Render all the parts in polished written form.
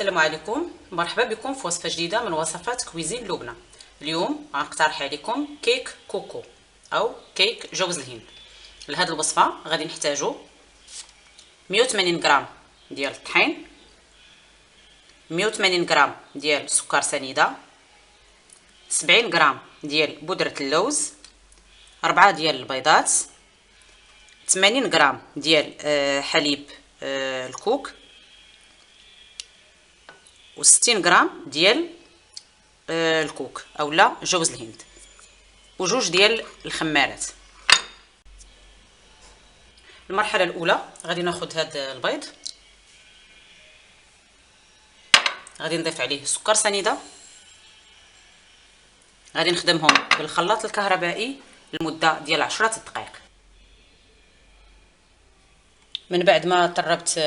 السلام عليكم، مرحبا بكم في وصفه جديده من وصفات كويزين لبنى. اليوم غنقترح عليكم كيك كوكو او كيك جوز الهند. لهاد الوصفه غادي نحتاجو 180 غرام ديال الطحين، 180 غرام ديال السكر سنيده، 70 غرام ديال بودره اللوز، 4 ديال البيضات، 80 غرام ديال حليب الكوك، و60 غرام ديال الكوك اولا جوز الهند، وجوج ديال الخمارات. المرحله الاولى غادي ناخذ هذا البيض، غادي نضيف عليه سكر سنيده، غادي نخدمهم بالخلاط الكهربائي لمده ديال 10 دقائق. من بعد ما طربت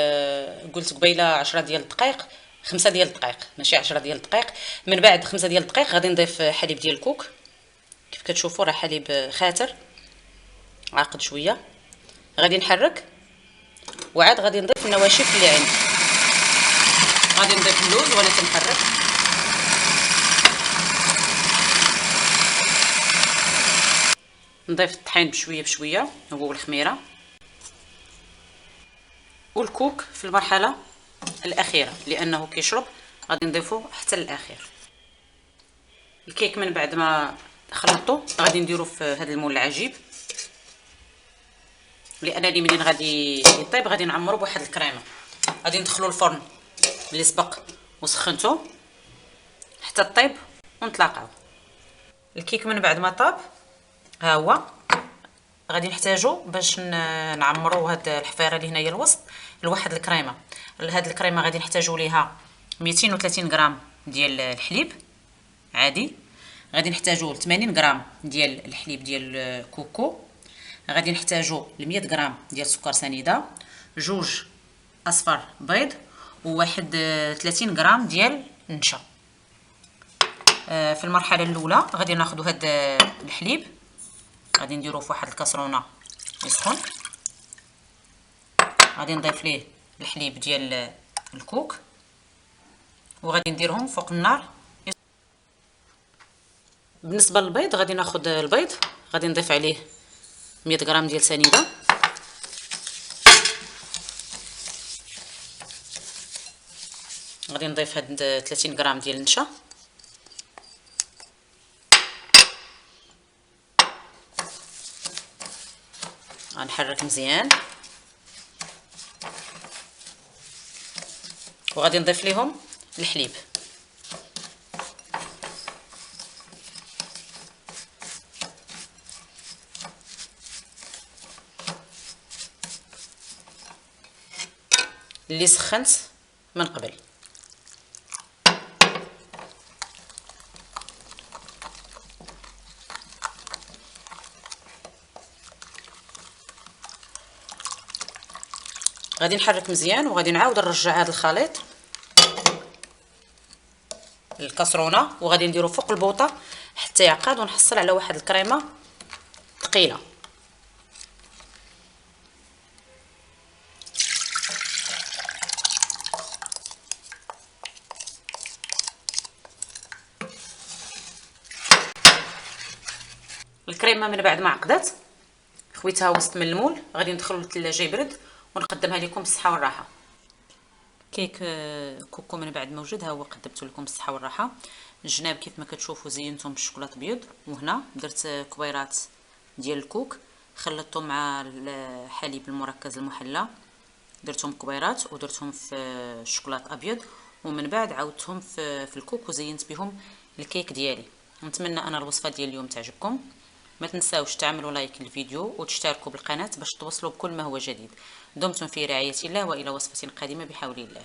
قلت قبيله 10 ديال الدقائق، 5 ديال الدقائق ماشي 10 ديال الدقائق. من بعد 5 ديال الدقائق غادي نضيف حليب ديال الكوك. كيف كتشوفوا راه حليب خاتر عاقد شويه. غادي نحرك وعاد غادي نضيف النواشف اللي عندي. غادي نضيف اللوز وانا تنحرك، نضيف الطحين بشويه بشويه هو والخميره، والكوك في المرحله الاخيره لانه كيشرب غادي نضيفو حتى للاخير. الكيك من بعد ما خلطته غادي نديرو في هذا المول العجيب، لانني منين غادي يطيب غادي نعمرو بواحد الكريمه. غادي ندخلو الفرن اللي سبق وسخنته حتى طيب ونتلاقاو. الكيك من بعد ما طاب ها هو، غادي نحتاجو باش نعمرو هاد الحفيره اللي هنايا الوسط لواحد الكريمه. لهاد الكريمه غادي نحتاجو ليها 230 غرام ديال الحليب عادي، غادي نحتاجو 80 غرام ديال الحليب ديال كوكو، غادي نحتاجو 100 غرام ديال سكر سنيده، جوج اصفر بيض، وواحد 30 غرام ديال النشا. في المرحله الاولى غادي ناخذ هاد الحليب، غادي نديروه في واحد الكاسرونه يسخن، غادي نضيف ليه الحليب ديال الكوك وغادي نديرهم فوق النار. بالنسبه للبيض غادي ناخذ البيض، غادي نضيف عليه 100 غرام ديال سنيده، غادي نضيف هاد 30 غرام ديال النشا، غنحرك مزيان وغادي نضيف ليهم الحليب. اللي سخنت من قبل. غادي نحرك مزيان وغادي نعاود نرجع هذا الخليط للكاسرونه وغادي نديرو فوق البوطه حتى يعقد ونحصل على واحد الكريمه ثقيله. الكريمه من بعد ما عقدت خويتها وسط من المول، غادي ندخلو للثلاجه يبرد ونقدمها لكم بالصحه والراحه. كيك كوكو من بعد موجود، ها هو قدمته لكم بالصحه والراحه. الجناب كيف ما كتشوفوا زينتهم بالشوكولاط ابيض، وهنا درت كبيرات ديال الكوك خلطتهم مع الحليب المركز المحلى، درتهم كبيرات ودرتهم في الشوكولاط ابيض، ومن بعد عاودتهم في الكوك وزينت بهم الكيك ديالي. نتمنى انا الوصفه ديال اليوم تعجبكم. ما تنساوش تعملوا لايك للفيديو وتشتركوا بالقناه باش توصلوا بكل ما هو جديد. دمتم في رعايه الله، والى وصفه قادمه بحول الله.